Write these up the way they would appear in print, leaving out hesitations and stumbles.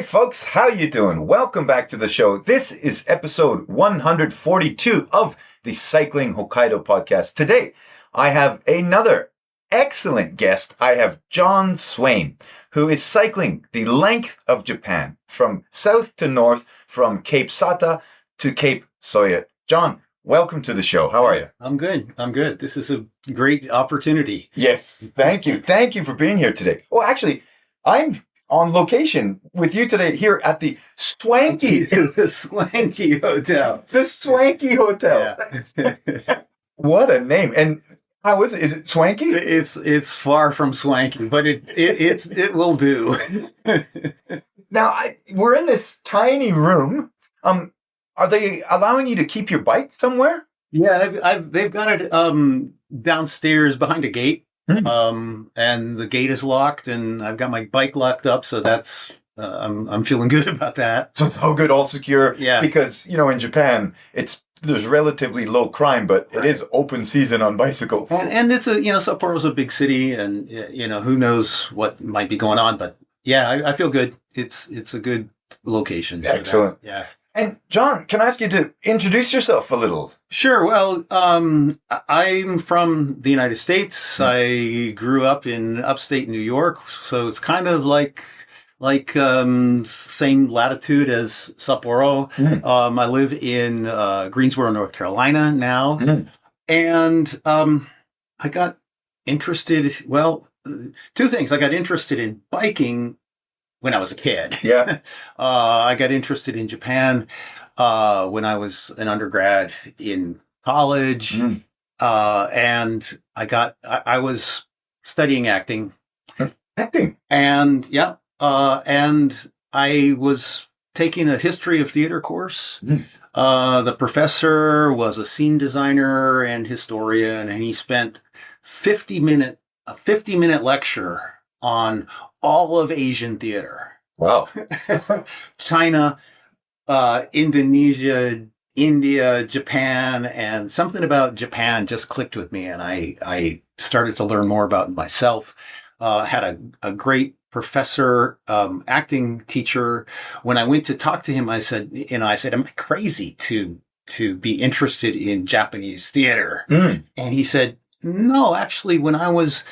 folks, how you doing? Welcome back to the show. This is episode 142 of the Cycling Hokkaido podcast. Today, I have another excellent guest. I have John Swain, who is cycling the length of Japan from south to north, from Cape Sata to Cape Soya. John, welcome to the show. How are you? I'm good. This is a great opportunity. Yes, thank you. Thank you for being here today. Well, actually, I'm on location with you today here at the Swanky. The Swanky Hotel. The Swanky Hotel. Yeah. What a name. And how is it? Is it swanky? It's far from swanky, but it will do. Now, we're in this tiny room. Are they allowing you to keep your bike somewhere? Yeah, they've got it downstairs behind a gate. And the gate is locked, and I've got my bike locked up, so that's I'm feeling good about that. So it's all good, all secure. Yeah. Because in Japan, there's relatively low crime, but it is open season on bicycles. And it's Sapporo's a big city, and who knows what might be going on, but yeah, I feel good. It's a good location. Excellent. Yeah. And John, can I ask you to introduce yourself a little? Sure. Well, I'm from the United States. I grew up in upstate New York, so it's kind of like same latitude as Sapporo. I live in Greensboro, North Carolina now, and I got interested. Well, two things. I got interested in biking when I was a kid. Yeah. I got interested in Japan when I was an undergrad in college. And I was studying acting. Acting? And and I was taking a history of theater course. The professor was a scene designer and historian, and he spent a 50-minute lecture on all of Asian theater. Wow. China, Indonesia, India, Japan, and something about Japan just clicked with me, and I started to learn more about myself. Had a great professor, acting teacher. When I went to talk to him, I said, am I crazy to be interested in Japanese theater? And he said, no, actually, when I was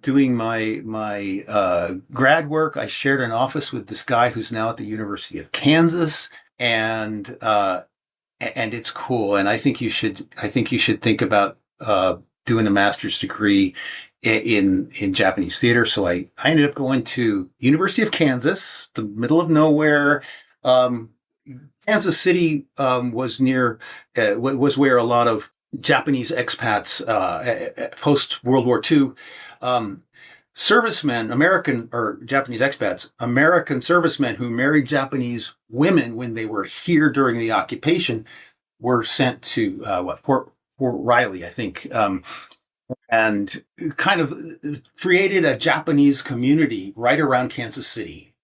doing my grad work, I shared an office with this guy who's now at the University of Kansas, and it's cool. And I think you should think about doing a master's degree in Japanese theater. So I ended up going to University of Kansas, the middle of nowhere. Kansas City was where a lot of Japanese expats, post World War II, servicemen, American or Japanese expats, American servicemen who married Japanese women when they were here during the occupation were sent to Fort Riley, I think, and kind of created a Japanese community right around Kansas City.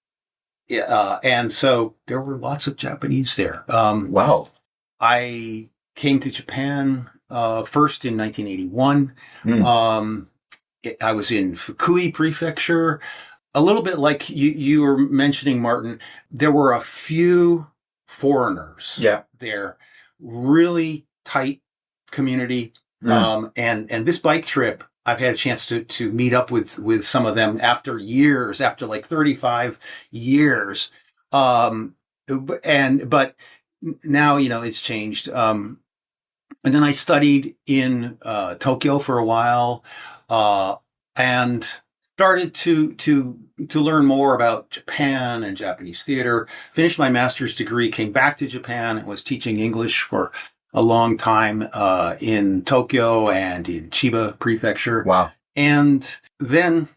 And so there were lots of Japanese there. Wow. I came to Japan first in 1981. I was in Fukui Prefecture. A little bit like you were mentioning, Martin, there were a few foreigners there. Really tight community. And this bike trip, I've had a chance to meet up with some of them after like 35 years. But now, it's changed. And then I studied in Tokyo for a while, and started to learn more about Japan and Japanese theater. Finished my master's degree, came back to Japan, and was teaching English for a long time in Tokyo and in Chiba Prefecture. Wow. And then,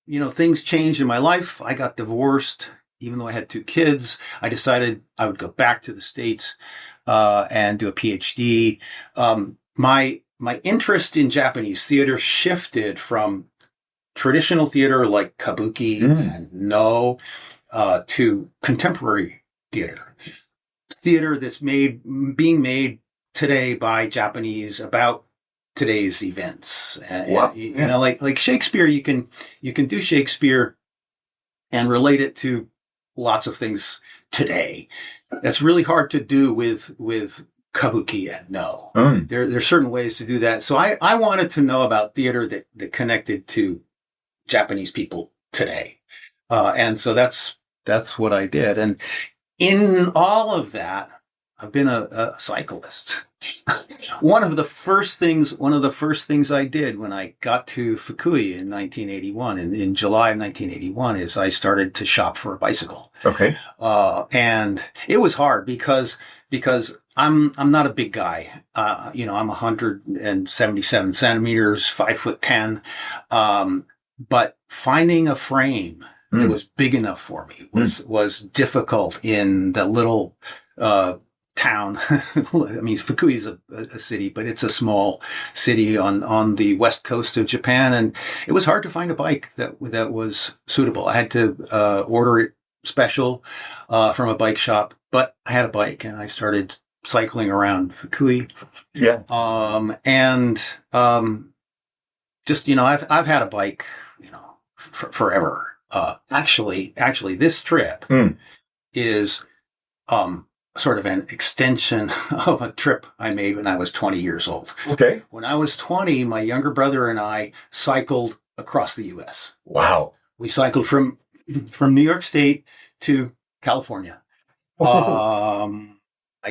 things changed in my life. I got divorced. Even though I had 2 kids, I decided I would go back to the States and do a PhD. My interest in Japanese theater shifted from traditional theater like kabuki and no to contemporary theater that's being made today by Japanese about today's events. Wow. Like Shakespeare, you can do Shakespeare and relate it to lots of things today. That's really hard to do with kabuki and no. There's certain ways to do that. So I wanted to know about theater that connected to Japanese people today. And so that's what I did. And in all of that, I've been a cyclist. One of the first things I did when I got to Fukui in 1981, in July of 1981, is I started to shop for a bicycle. Okay. And it was hard because I'm not a big guy. I'm 177 centimeters, 5'10". But finding a frame that was big enough for me was difficult in the little, town. I mean, Fukui is a city, but it's a small city on the west coast of Japan. And it was hard to find a bike that was suitable. I had to, order it special, from a bike shop, but I had a bike and I started cycling around Fukui. Yeah. Just, I've had a bike, forever. Actually, this trip is, sort of an extension of a trip I made when I was 20 years old. Okay. When I was 20, my younger brother and I cycled across the U.S. Wow. We cycled from New York State to California. I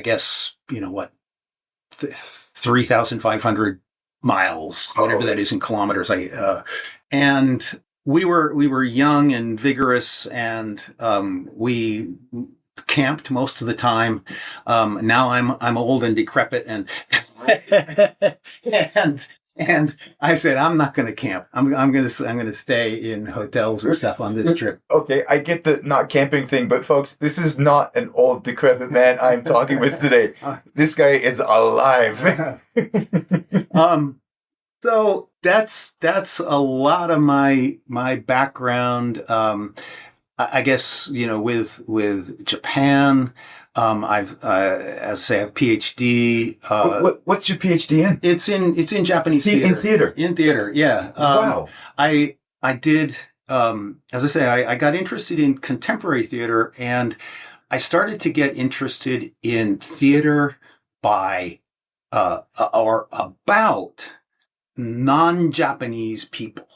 guess, 3,500 miles, whatever that is in kilometers. And we were young and vigorous, and we camped most of the time. Now I'm old and decrepit, and and I said I'm not going to camp. I'm going to stay in hotels and stuff on this trip. Okay, I get the not camping thing, but folks, this is not an old decrepit man I'm talking with today. This guy is alive. So that's a lot of my background. I guess, with Japan, I've, as I say, I have a PhD. What's your PhD in? It's in Japanese theater. In theater? In theater, yeah. Wow. I did, as I say, I got interested in contemporary theater, and I started to get interested in theater by, or about non-Japanese people.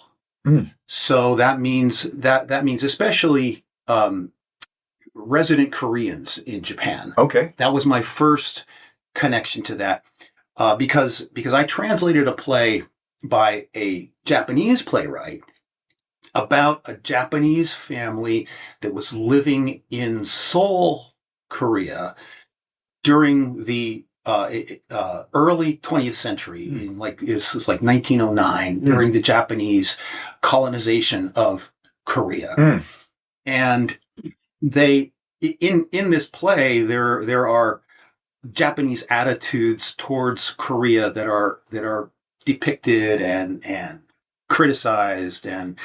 So that means especially resident Koreans in Japan. Okay. That was my first connection to that, because I translated a play by a Japanese playwright about a Japanese family that was living in Seoul, Korea during the early 20th century, in it's like 1909, during the Japanese colonization of Korea. And they, in this play, there are Japanese attitudes towards Korea that are depicted and criticized, and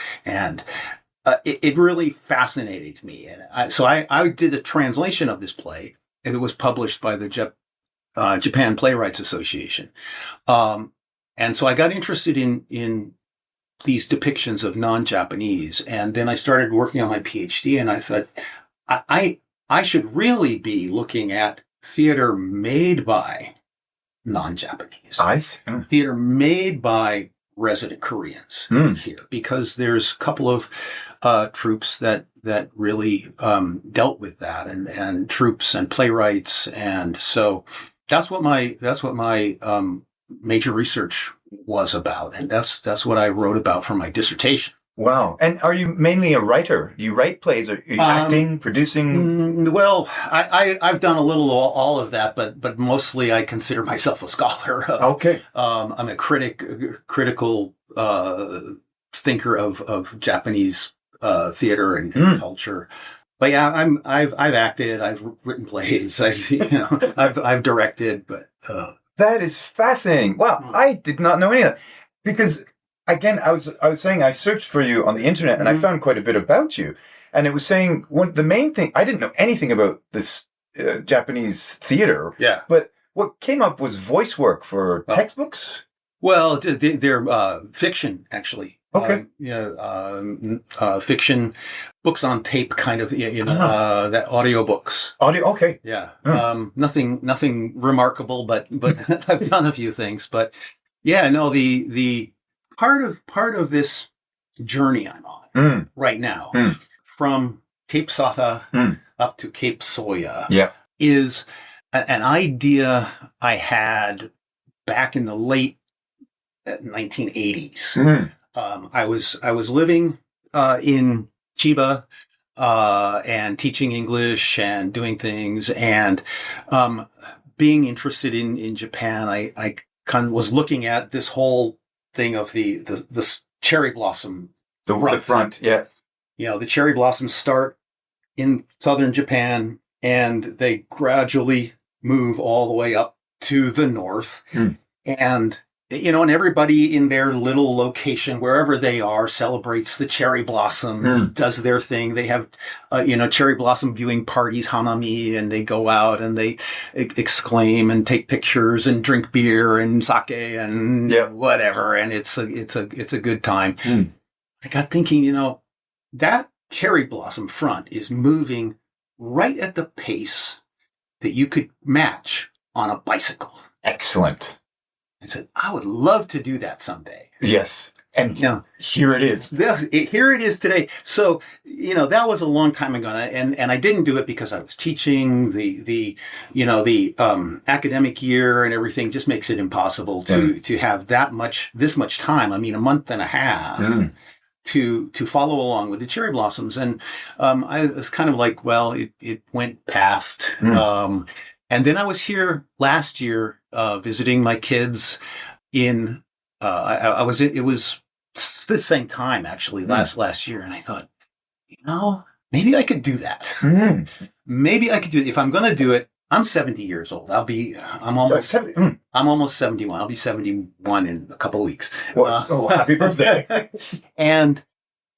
it really fascinated me. And so I did a translation of this play, and it was published by the Japan Playwrights Association. And so I got interested in these depictions of non-Japanese. And then I started working on my PhD, and I thought, I should really be looking at theater made by non-Japanese. I see. Theater made by resident Koreans here, because there's a couple of troupes that really dealt with that, and troupes and playwrights. And so that's what my major research was about, and that's what I wrote about for my dissertation. Wow. And are you mainly a writer? You write plays? Are you acting, producing? Well, I've done a little all of that, but mostly I consider myself a scholar. Okay. I'm a critical thinker of Japanese theater and culture. But yeah, I've acted, I've written plays, I've directed, but that is fascinating. Wow, I did not know any of that. Because again, I was saying, I searched for you on the internet, and I found quite a bit about you. And it was saying the main thing, I didn't know anything about this Japanese theater. Yeah. But what came up was voice work for textbooks. Well, they're fiction, actually. Okay. Fiction, books on tape, kind of, that audiobooks. Audio. Okay. Yeah. Mm. Nothing remarkable, but I've done a few things. But yeah, no, the part of this journey I'm on right now, from Cape Sata up to Cape Soya, Yeah. is an idea I had back in the late 1980s. I was living in Chiba and teaching English and doing things, and being interested in Japan. I kind of was looking at this whole thing of the cherry blossom. The front, yeah. The cherry blossoms start in southern Japan, and they gradually move all the way up to the north. And and everybody in their little location, wherever they are, celebrates the cherry blossoms, does their thing. They have, cherry blossom viewing parties, hanami, and they go out and they exclaim and take pictures and drink beer and sake and whatever. And it's a good time. I got thinking, that cherry blossom front is moving right at the pace that you could match on a bicycle. Excellent. I said, I would love to do that someday. Yes. And here it is. Here it is today. So, that was a long time ago. And I didn't do it because I was teaching. The academic year and everything just makes it impossible to have this much time. I mean, a month and a half to follow along with the cherry blossoms. And I was kind of like, well, it went past. And then I was here last year visiting my kids in, it was the same time actually last year. And I thought, maybe I could do that. Maybe I could do it. If I'm going to do it, I'm 70 years old. I'm almost 70. I'm almost 71. I'll be 71 in a couple of weeks. Well, happy birthday. And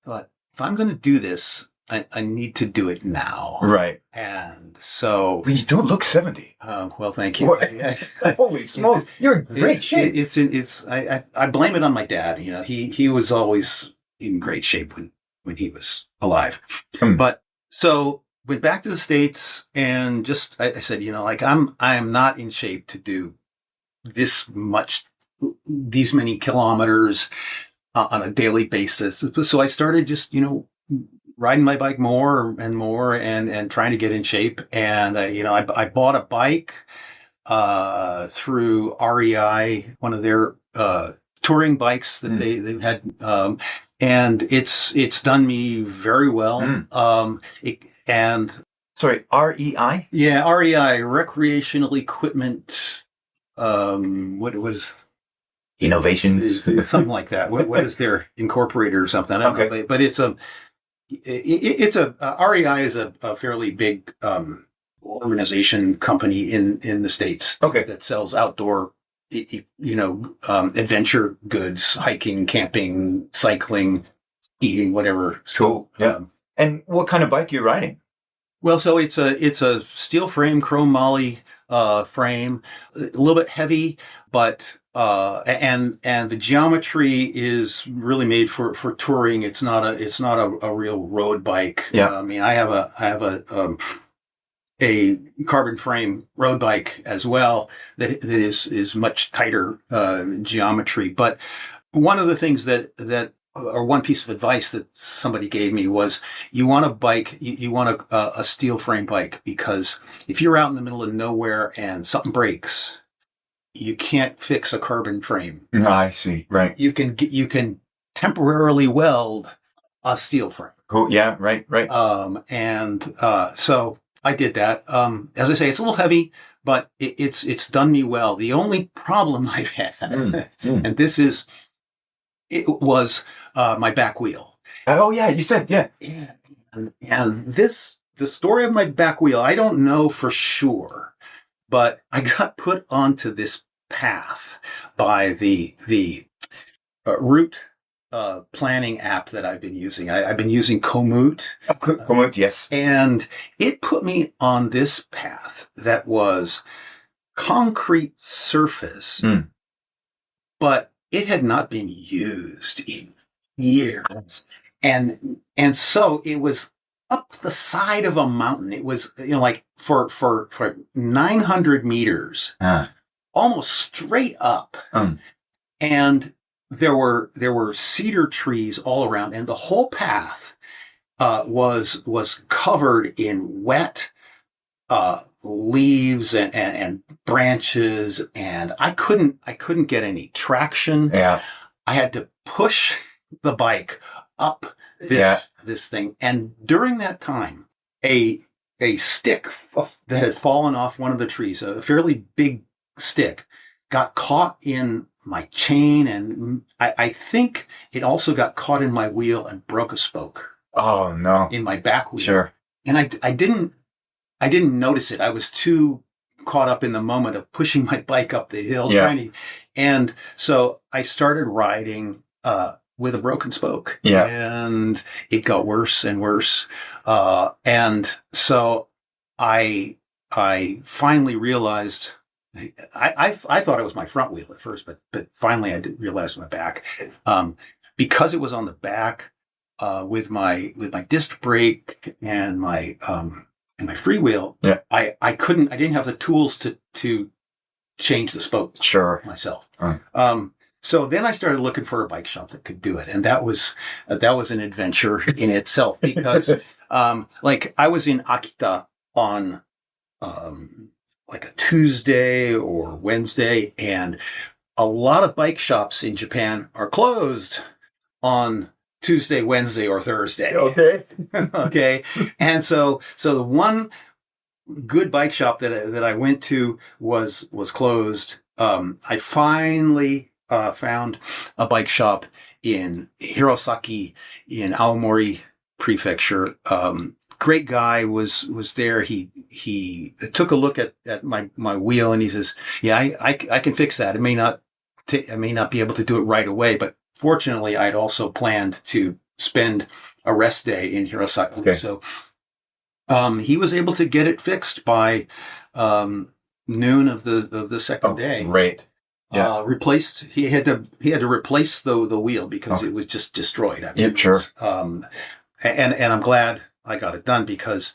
I thought, if I'm going to do this, I need to do it now. Right. And so... But you don't look 70. Well, thank you. Holy smokes. You're in great shape. I blame it on my dad. He was always in great shape when he was alive. But so went back to the States and just, I said, I am not in shape to do these many kilometers on a daily basis. So I started just, riding my bike more and more and trying to get in shape. And, I bought a bike, through REI, one of their, touring bikes that they've had. And it's done me very well. Sorry, REI? Yeah, REI, Recreational Equipment. What it was? Innovations. Something like that. What is their incorporator or something? I don't know, but it's REI is a fairly big organization company in the States that sells outdoor, adventure goods, hiking, camping, cycling, skiing, whatever. Cool. Yeah. And what kind of bike are you riding? Well, so it's a steel frame, chrome moly frame, a little bit heavy, but and the geometry is really made for touring. It's not a real road bike. Yeah. I mean, I have a carbon frame road bike as well that is much tighter geometry. But one of the things or one piece of advice that somebody gave me was, you want a bike, you want a steel frame bike, because if you're out in the middle of nowhere and something breaks, you can't fix a carbon frame. I see. Right. You can temporarily weld a steel frame. Cool. Yeah. Right. So I did that. As I say, it's a little heavy, but it's done me well. The only problem I've had, and it was my back wheel. Oh yeah, you said yeah. And the story of my back wheel, I don't know for sure, but I got put onto this path by the route planning app that I've been using. I've been using Komoot. Komoot, yes. And it put me on this path that was concrete surface, but it had not been used in years. And so it was up the side of a mountain. It was, like for 900 meters, almost straight up. And there were cedar trees all around, and the whole path was covered in wet leaves and branches, and I couldn't get any traction. Yeah. I had to push the bike up this thing, and during that time, a stick that had fallen off one of the trees, a fairly big stick, got caught in my chain, and I think it also got caught in my wheel and broke a spoke. Oh no! In my back wheel. Sure. And I didn't notice it. I was too caught up in the moment of pushing my bike up the hill, and so I started riding with a broken spoke. Yeah. And it got worse and worse. And so I finally realized. I thought it was my front wheel at first, but finally I did realize my back, because it was on the back, with my disc brake and my freewheel. Yeah. I didn't have the tools to change the spoke. Sure. Myself. So then I started looking for a bike shop that could do it, and that was an adventure in itself, because I was in Akita on like a Tuesday or Wednesday, and a lot of bike shops in Japan are closed on Tuesday, Wednesday, or Thursday. Okay. Okay. And so the one good bike shop that I went to was closed. I finally found a bike shop in Hirosaki in Aomori Prefecture. Great guy was there. He took a look at my wheel, and he says, "Yeah, I can fix that. I may not be able to do it right away, but fortunately, I'd also planned to spend a rest day in Hirosaki." Okay. So he was able to get it fixed by noon of the second day. Great. Yeah. He had to replace the wheel because it was just destroyed. I mean, sure. And I'm glad I got it done, because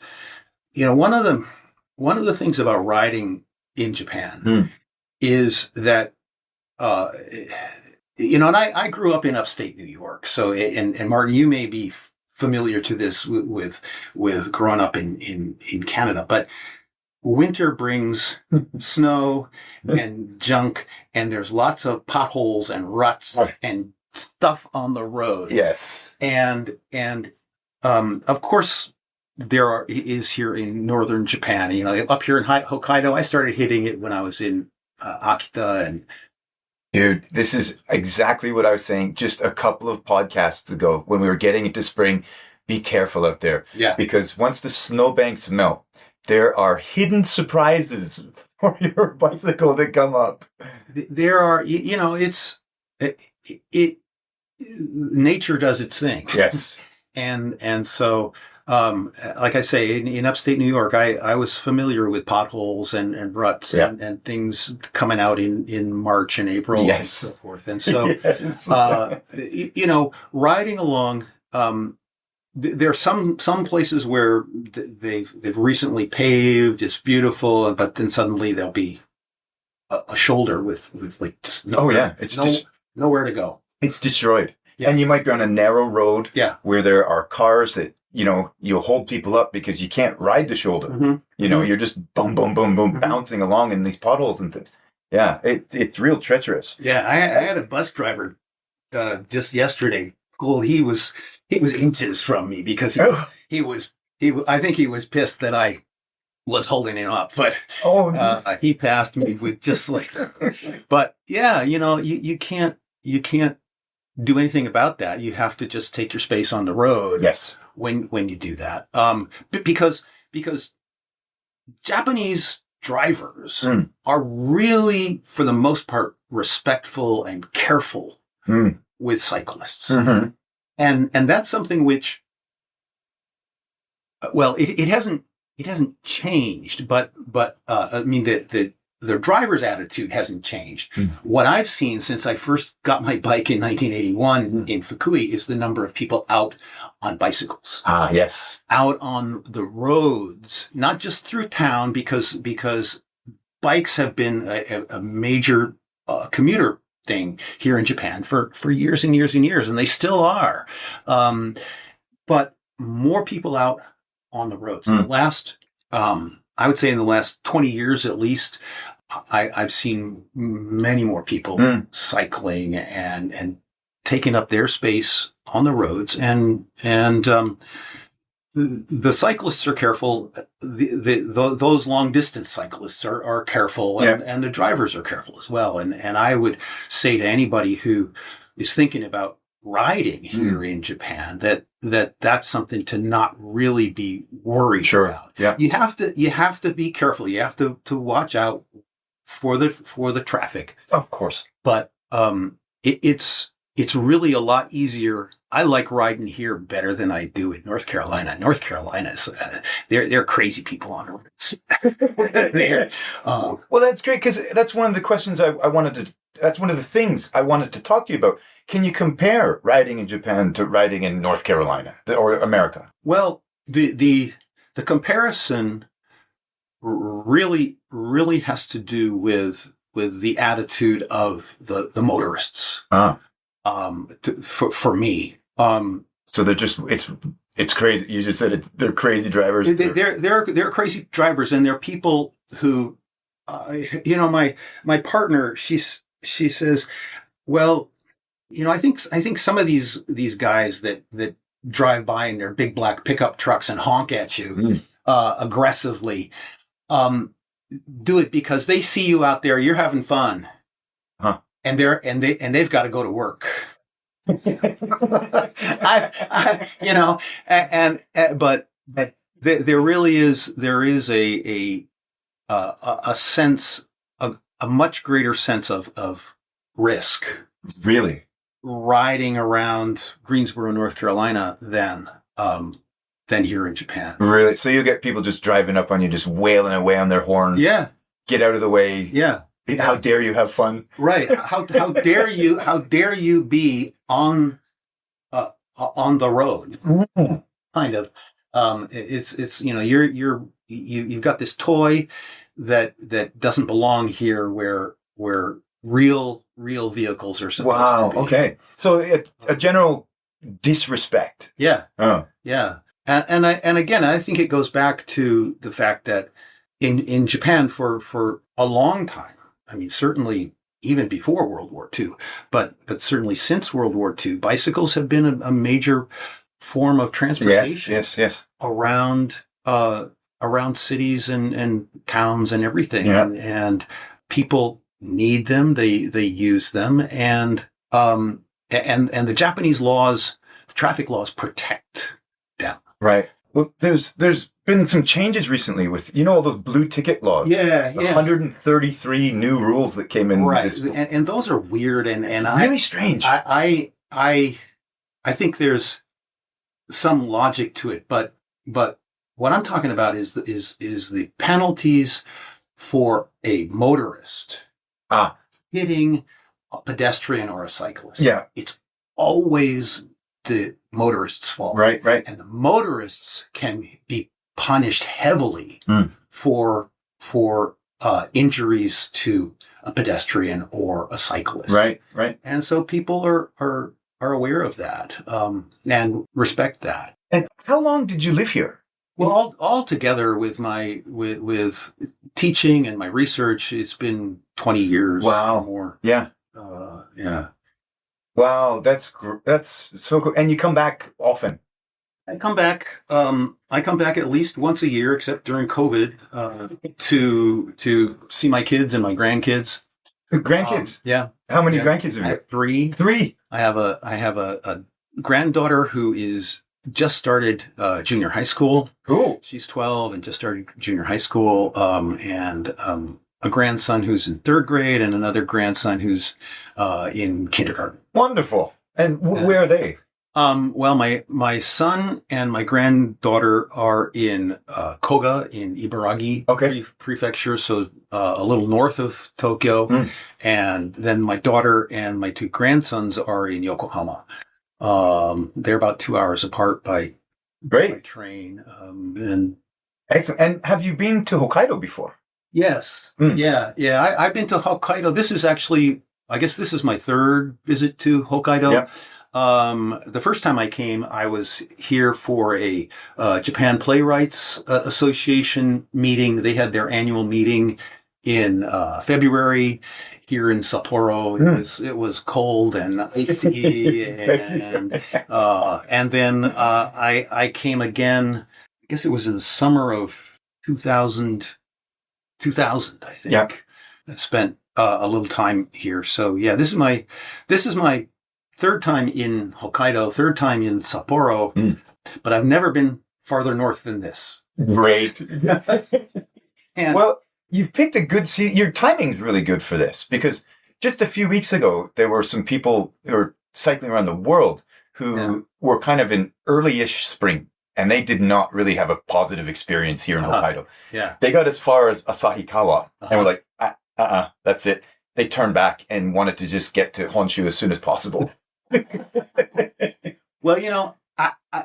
one of the things about riding in Japan is that and I grew up in upstate New York. So and Martin, you may be familiar to this with growing up in Canada, but winter brings snow and junk, and there's lots of potholes and ruts and stuff on the roads. Yes. And of course there is here in northern Japan. Up here in Hokkaido, I started hitting it when I was in Akita. And dude, this is exactly what I was saying just a couple of podcasts ago when we were getting into spring. Be careful out there. Yeah. Because once the snowbanks melt, there are hidden surprises for your bicycle that come up. There are, nature does its thing. Yes. And so, like I say, in upstate New York, I was familiar with potholes and ruts and things coming out in March and April and so forth. And so, riding along, there are some places where they've recently paved. It's beautiful, but then suddenly there'll be a shoulder with like just nowhere to go. It's destroyed. Yeah. And you might be on a narrow road where there are cars that, you'll hold people up because you can't ride the shoulder. Mm-hmm. You're just boom, boom, boom, boom, bouncing along in these potholes and things. Yeah, it's real treacherous. Yeah, I had a bus driver just yesterday. Well, he was inches from me because I think he was pissed that I was holding him up, but he passed me with just like, but yeah, you can't do anything about that. You have to just take your space on the road. Yes. When you do that, because Japanese drivers are really, for the most part, respectful and careful with cyclists, and that's something which, well, it hasn't changed, but I mean the their driver's attitude hasn't changed. Mm. What I've seen since I first got my bike in 1981 in Fukui is the number of people out on bicycles. Ah, yes. Out on the roads, not just through town, because bikes have been a major commuter thing here in Japan for years and years and years, and they still are. But more people out on the roads. In the last, I would say in the last 20 years at least, I've seen many more people cycling and taking up their space on the roads, and the cyclists are careful. Those long distance cyclists are careful, and the drivers are careful as well. And I would say to anybody who is thinking about riding here in Japan that's something to not really be worried about. Yeah. You have to be careful. You have to watch out for the traffic. Of course. But it's really a lot easier. I like riding here better than I do in North Carolina. North Carolina's they're crazy people on the roads. Well, that's great, because that's one of the questions I wanted to. That's one of the things I wanted to talk to you about. Can you compare riding in Japan to riding in North Carolina or America? Well, the comparison really has to do with the attitude of the motorists. For me. So they're just it's crazy. You just said they're crazy drivers. They're crazy drivers, and they're people who, my partner, she says, well, I think some of these guys that drive by in their big black pickup trucks and honk at you aggressively, do it because they see you out there, you're having fun, and they've got to go to work. But there really is a sense, a much greater sense of risk. Really? Riding around Greensboro, North Carolina than here in Japan. Really? So you get people just driving up on you, just wailing away on their horn. Yeah. Get out of the way. Yeah. How dare you have fun? Right. How dare you be on the road? Kind of. It's you've got this toy that doesn't belong here where real vehicles are supposed to be. Okay. So a general disrespect. Yeah. Oh. Yeah. And again, I think it goes back to the fact that in Japan for a long time, I mean, certainly even before World War II, but certainly since World War II, bicycles have been a major form of transportation. Yes. Around cities and towns and everything. Yeah. And people need them. They use them, and the Japanese laws, the traffic laws, protect them. Right. Well, there's been some changes recently with all those blue ticket laws. Yeah. 133 new rules that came in. Right, and those are weird and really strange. I think there's some logic to it, but what I'm talking about is the penalties for a motorist hitting a pedestrian or a cyclist. Yeah, it's always the motorist's fault. Right. And the motorists can be punished heavily for injuries to a pedestrian or a cyclist. Right. And so people are aware of that and respect that. And how long did you live here? Well, all together with with teaching and my research, it's been 20 years. Wow. Or more. Yeah. Yeah. Wow, that's so cool. And you come back often? I come back at least once a year, except during COVID, to see my kids and my grandkids. Grandkids? Yeah. How many grandkids have you? I have three. Three. I have a granddaughter who is just started junior high school. Cool. She's 12 and just started junior high school. And a grandson who's in third grade and another grandson who's in kindergarten. Wonderful. And where are they? Well, my son and my granddaughter are in Koga in Ibaragi prefecture, so a little north of Tokyo. And then my daughter and my two grandsons are in Yokohama. They're about 2 hours apart by train. And excellent. And have you been to Hokkaido before? Yes. Yeah. I've been to Hokkaido. This is actually, I guess this is my third visit to Hokkaido. Yep. The first time I came, I was here for a Japan Playwrights Association meeting. They had their annual meeting in February here in Sapporo. It was cold and icy, and then I came again. I guess it was in the summer of 2000, I think. Yep. I spent a little time here. So yeah, this is my third time in Hokkaido, third time in Sapporo, but I've never been farther north than this. Great. Well, you've picked a good season. Your timing's really good for this because just a few weeks ago, there were some people who were cycling around the world who were kind of in early-ish spring, and they did not really have a positive experience here in Hokkaido. Yeah. They got as far as Asahikawa and were like, that's it. They turned back and wanted to just get to Honshu as soon as possible. Well,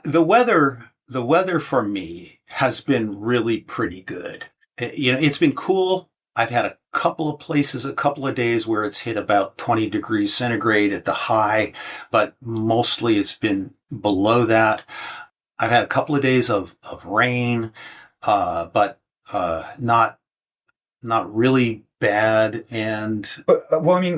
the weather for me has been really pretty good. It's been cool. I've had a couple of places, a couple of days where it's hit about 20 degrees centigrade at the high, but mostly it's been below that. I've had a couple of days of rain, but not really bad. But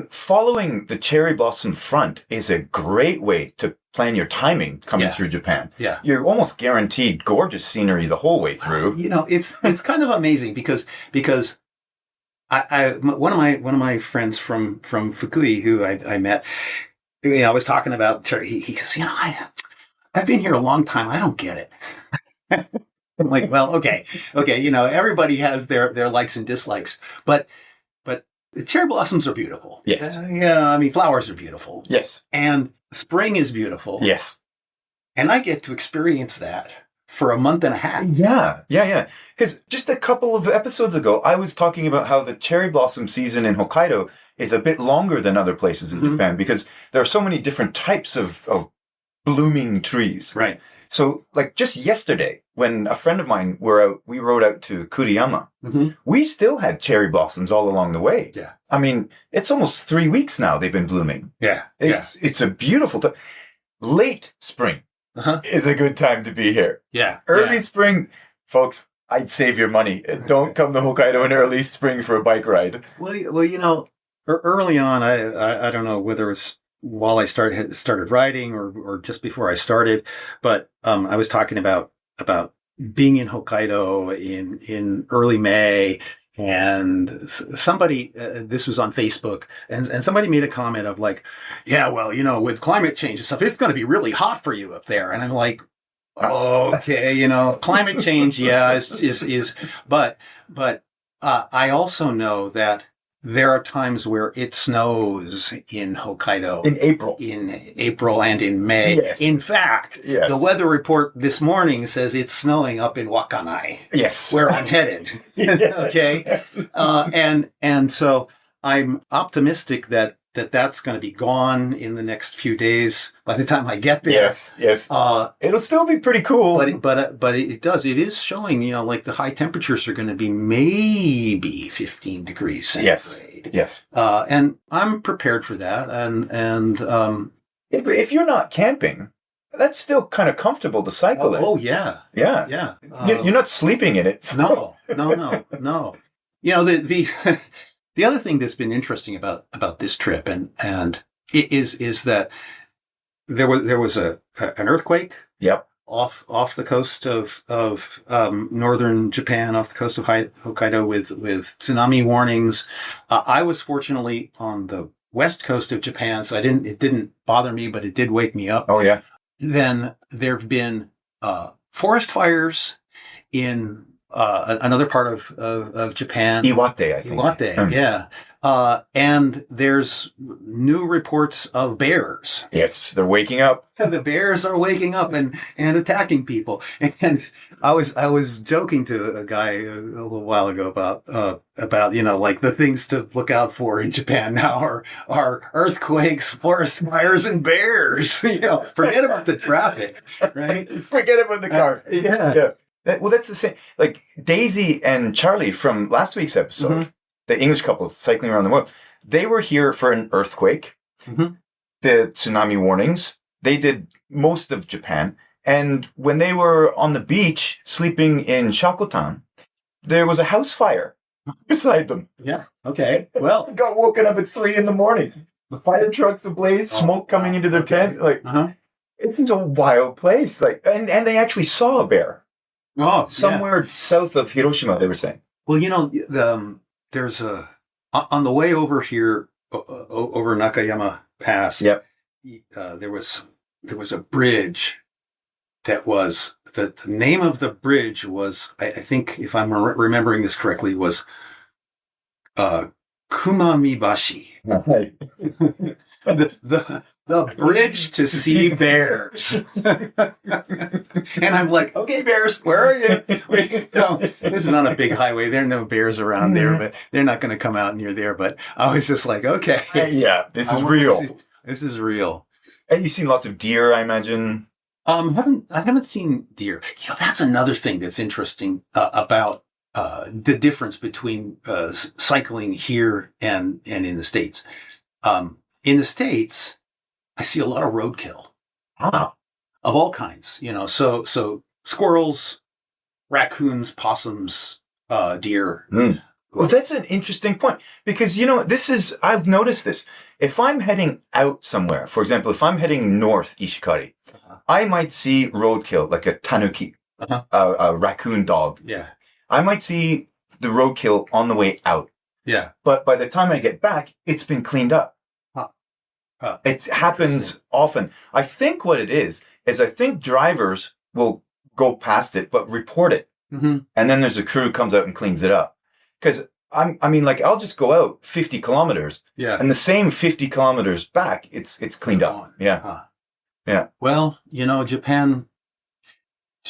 following the cherry blossom front is a great way to plan your timing coming through Japan. Yeah. You're almost guaranteed gorgeous scenery the whole way through. It's kind of amazing because one of my friends from Fukui who I met, I was talking about, he goes, I've been here a long time. I don't get it. I'm like, well, okay. Everybody has their likes and dislikes, but the cherry blossoms are beautiful. Yes. Flowers are beautiful. Yes. And spring is beautiful. Yes. And I get to experience that for a month and a half. Yeah. Because just a couple of episodes ago, I was talking about how the cherry blossom season in Hokkaido is a bit longer than other places in Japan because there are so many different types of blooming trees. Right. So, like just yesterday, when a friend of mine we rode out to Kuriyama. We still had cherry blossoms all along the way. Yeah. It's almost 3 weeks now they've been blooming. Yeah. It's a beautiful time. Late spring is a good time to be here. Yeah. Early spring, folks, I'd save your money. Don't come to Hokkaido in early spring for a bike ride. Well, early on, I don't know whether it's while I started riding or just before I started, but I was talking about being in Hokkaido in early May, and somebody this was on Facebook, and somebody made a comment of like, yeah, well, with climate change and stuff, it's going to be really hot for you up there, and I'm like, okay, climate change, is but I also know that there are times where it snows in Hokkaido. In April and in May. Yes. In fact, the weather report this morning says it's snowing up in Wakanai. Yes. Where I'm headed. Okay. And so I'm optimistic that's going to be gone in the next few days by the time I get there. Yes. It'll still be pretty cool. But it is showing, like the high temperatures are going to be maybe 15 degrees centigrade. Yes. And I'm prepared for that. And if you're not camping, that's still kind of comfortable to cycle in. Oh, yeah. Yeah. You're not sleeping in it. So. No. The other thing that's been interesting about this trip and it is that there was an earthquake. Yep. Off the coast of northern Japan, off the coast of Hokkaido with tsunami warnings. I was fortunately on the west coast of Japan, so it didn't bother me, but it did wake me up. Oh yeah. Then there've been forest fires in another part of Japan. Iwate, I think. Iwate, yeah. And there's new reports of bears. Yes, they're waking up. And the bears are waking up and attacking people. And I was joking to a guy a little while ago about like the things to look out for in Japan now are earthquakes, forest fires, and bears. Forget about the traffic, right? Forget about the cars. Yeah. Well, that's the same. Like Daisy and Charlie from last week's episode, Mm-hmm. the English couple cycling around the world, they were here for an earthquake, Mm-hmm. the tsunami warnings. They did most of Japan. And when they were on the beach sleeping in Shakotan, there was a house fire beside them. Yeah. Okay. Well, Got woken up at 3 a.m. The fire trucks ablaze, smoke coming into their tent. Like, it's a wild place. Like, and they actually saw a bear. Oh, Somewhere south of Hiroshima, they were saying. Well, there's on the way over here, over Nakayama Pass. Yep. There was a bridge that was the name of the bridge was, I think, if I'm remembering this correctly, was Kumamibashi. The bridge to see bears. And I'm like, okay, bears, where are you? This is on a big highway. There are no bears around there, but they're not going to come out near there. But I was just like, okay. This is real. This is real. And you've seen lots of deer, I imagine. I haven't seen deer. That's another thing that's interesting about the difference between cycling here and in the States. In the States, I see a lot of roadkill. Ah. Of all kinds, so squirrels, raccoons, possums, deer. Well, that's an interesting point because, I've noticed this. If I'm heading out somewhere, for example, if I'm heading north, Ishikari, I might see roadkill, like a tanuki, a raccoon dog. Yeah. I might see the roadkill on the way out. Yeah. But by the time I get back, it's been cleaned up. It happens often. I think what it is I think drivers will go past it, but report it. Mm-hmm. And then there's a crew comes out and cleans it up. Because I'll just go out 50 kilometers. Yeah. And the same 50 kilometers back, it's cleaned up. Yeah. Yeah. Well, Japan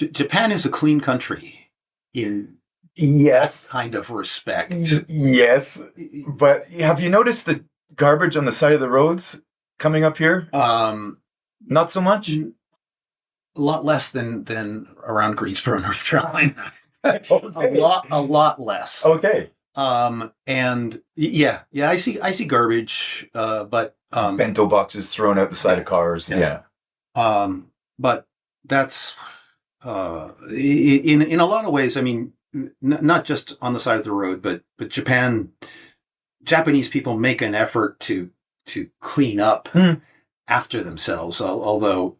is a clean country in yes kind of respect. Yes. But have you noticed the garbage on the side of the roads coming up here? Not so much. A lot less than around Greensboro, North Carolina. Okay. A lot less. Okay. And I see garbage, but bento boxes thrown out the side of cars. Yeah. But that's in a lot of ways. I mean, not just on the side of the road, but Japanese people make an effort to clean up after themselves. Although,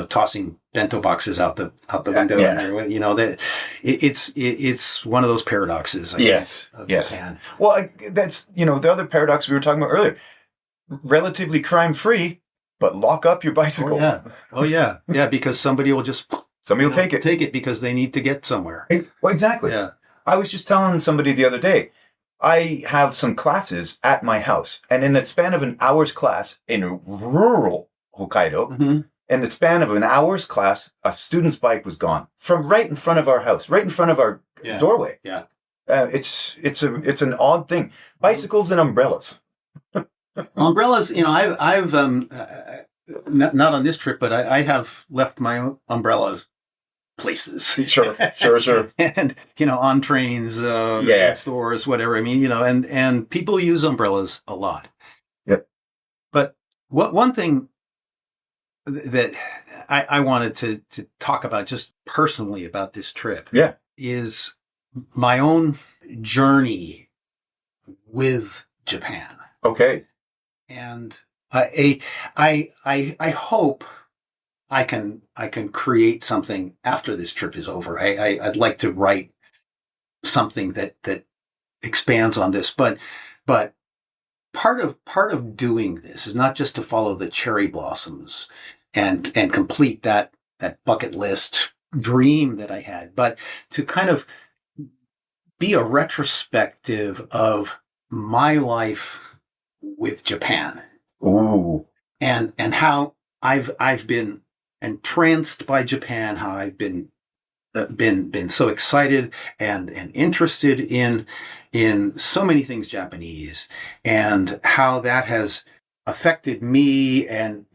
tossing bento boxes out the window, that it's one of those paradoxes. I yes. think, of yes. Japan. Well, that's the other paradox we were talking about earlier. Relatively crime free, but lock up your bicycle. Oh yeah, because somebody will take it. Take it because they need to get somewhere. Well, exactly. Yeah. I was just telling somebody the other day, I have some classes at my house, and in the span of an hour's class in rural Hokkaido, in the span of an hour's class, a student's bike was gone from right in front of our house, right in front of our doorway. Yeah. It's an odd thing. Bicycles and umbrellas. Umbrellas, I've not on this trip, but I have left my own umbrellas places. Sure. And, on trains, stores, whatever. I mean, and people use umbrellas a lot. Yep. But one thing that I wanted to talk about just personally about this trip is my own journey with Japan. Okay. And I hope I can create something after this trip is over. I'd like to write something that expands on this, but part of doing this is not just to follow the cherry blossoms and complete that bucket list dream that I had, but to kind of be a retrospective of my life with Japan. Ooh. And how I've been entranced by Japan, how I've been so excited and interested in so many things Japanese, and how that has affected me, and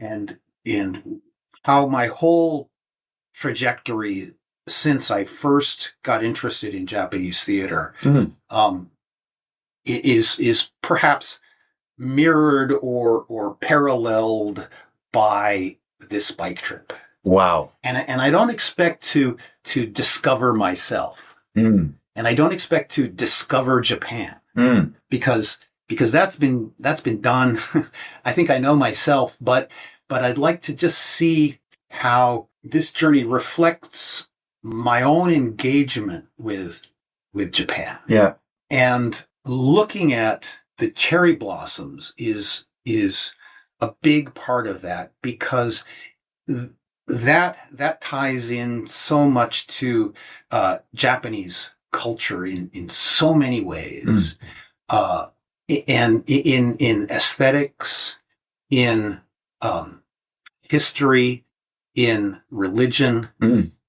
in how my whole trajectory since I first got interested in Japanese theater is perhaps mirrored or paralleled by this bike trip. Wow. And I don't expect to discover myself. And I don't expect to discover Japan. Because that's been done. I think I know myself, but I'd like to just see how this journey reflects my own engagement with Japan. Yeah. And looking at the cherry blossoms is a big part of that, because that ties in so much to Japanese culture in so many ways, and in aesthetics, in history, in religion.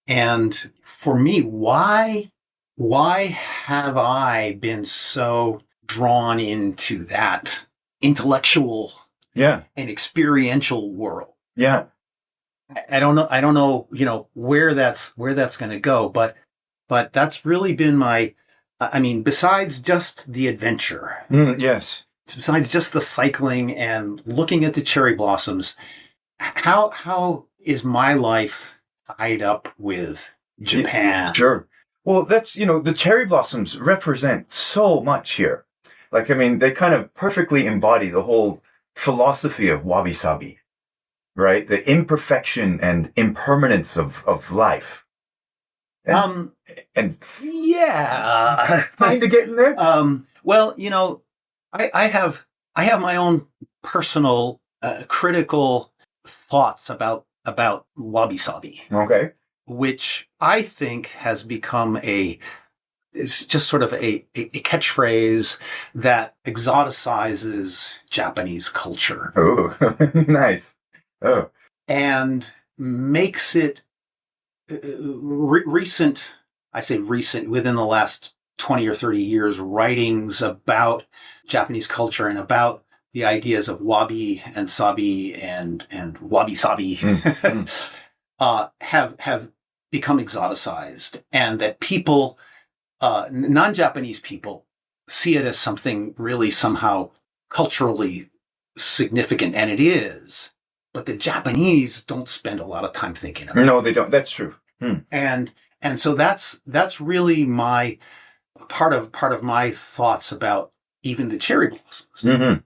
And for me, why have I been so drawn into that intellectual and experiential world? Yeah. I don't know, where that's going to go, but that's really been besides just the adventure, Yes. besides just the cycling and looking at the cherry blossoms, how is my life tied up with Japan? Sure. Well, that's, the cherry blossoms represent so much here. Like, they kind of perfectly embody the whole philosophy of wabi-sabi, right? The imperfection and impermanence of life. And yeah, kind of getting there. Well, I have my own personal critical thoughts about wabi-sabi. Okay. Which I think has become it's just sort of a catchphrase that exoticizes Japanese culture. Oh, nice. Oh. And makes it recent, I say recent, within the last 20 or 30 years, writings about Japanese culture and about the ideas of wabi and sabi and wabi-sabi have become exoticized, and that people, non-Japanese people, see it as something really somehow culturally significant, and it is. But the Japanese don't spend a lot of time thinking about it. No, they don't. That's true. And so that's really my part of my thoughts about even the cherry blossoms.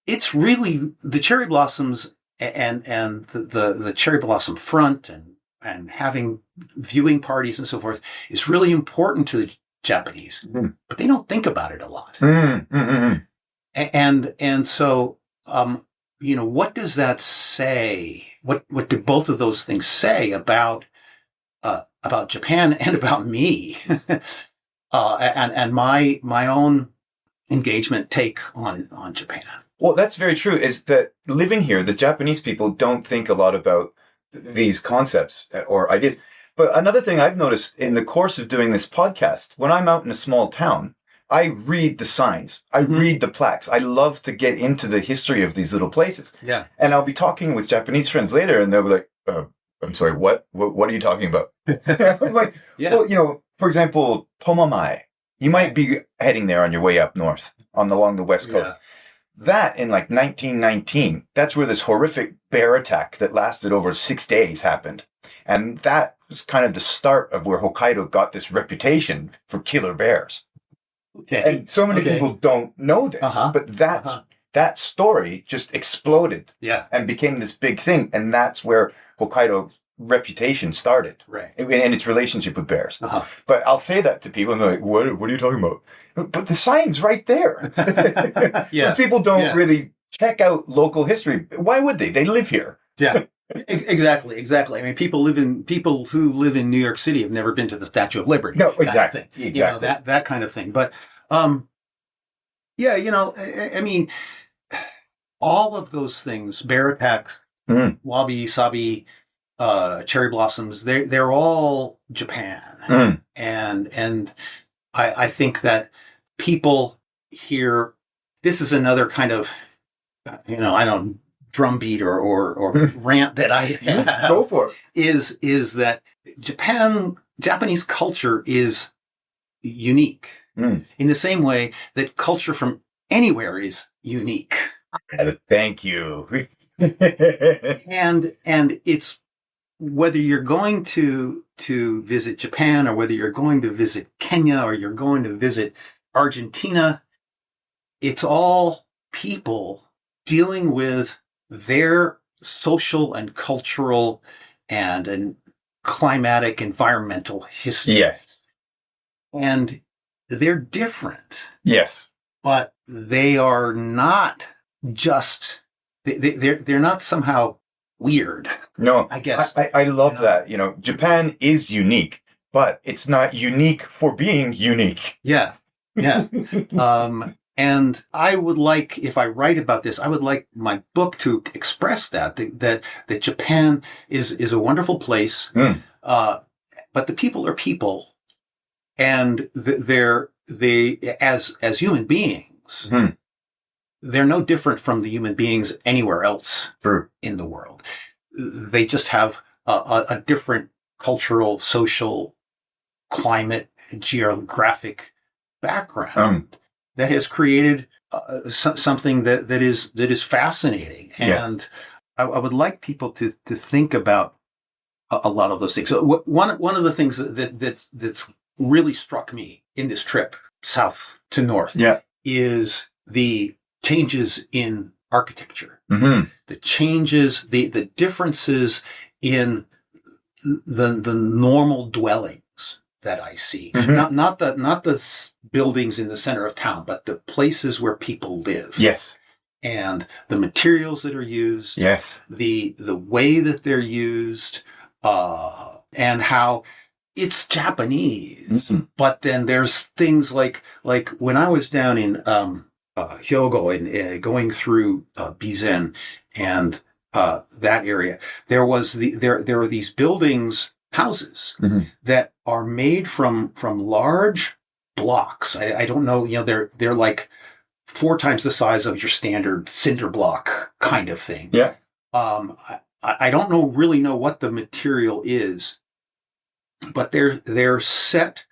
It's really the cherry blossoms and the cherry blossom front and having viewing parties and so forth is really important to the Japanese, but they don't think about it a lot. And so, what does that say? What do both of those things say about Japan and about me, and my own engagement take on Japan? Well, that's very true, is that living here, the Japanese people don't think a lot about these concepts or ideas. But another thing I've noticed in the course of doing this podcast, when I'm out in a small town, I read the signs. I read the plaques. I love to get into the history of these little places. Yeah. And I'll be talking with Japanese friends later, and they'll be like, I'm sorry, what are you talking about? I'm like, well, for example, Tomamae. You might be heading there on your way up north along the west coast. That in 1919, that's where this horrific bear attack that lasted over 6 days happened. And that was kind of the start of where Hokkaido got this reputation for killer bears. Okay. And so many people don't know this, but that story just exploded and became this big thing. And that's where Hokkaido's reputation started, right? In its relationship with bears. But I'll say that to people and they're like, what are you talking about? But the sign's right there. But people don't really check out local history. Why would they? They live here. Yeah. Exactly. I mean, people who live in New York City have never been to the Statue of Liberty. No, kind of exactly. thing. Exactly. That kind of thing. But, yeah, I mean, all of those things, bear attacks, Mm. wabi sabi, cherry blossoms, they're all Japan. Mm. And I think that people here, this is another kind of, I don't drumbeat or rant that I have. Go for it. Is that Japanese culture is unique Mm. in the same way that culture from anywhere is unique. Thank you. And it's whether you're going to visit Japan or whether you're going to visit Kenya or you're going to visit Argentina, it's all people dealing with their social and cultural and climatic environmental history. Yes. And they're different. Yes. But they are not just, they're not somehow weird. No, I guess. I love that. Japan is unique, but it's not unique for being unique. Yeah. Yeah. And I would like, if I write about this, I would like my book to express that Japan is a wonderful place. Mm. But the people are people, and they as human beings, Mm. they're no different from the human beings anywhere else True. in the world. They just have a different cultural, social, climate, geographic background that has created something that is fascinating. Yeah. And I would like people to think about a lot of those things. So one of the things that's really struck me in this trip south to north is the changes in architecture, Mm-hmm. the changes, the differences in the normal dwellings that I see. Mm-hmm. Not the buildings in the center of town, but the places where people live. Yes. And the materials that are used. Yes. The way that they're used, and how it's Japanese. Mm-hmm. But then there's things like when I was down in Hyogo and going through Bizen and that area, there are these buildings, houses that are made from large blocks. I don't know, they're like 4 times the size of your standard cinder block kind of thing. Yeah. I don't really know what the material is, but they're set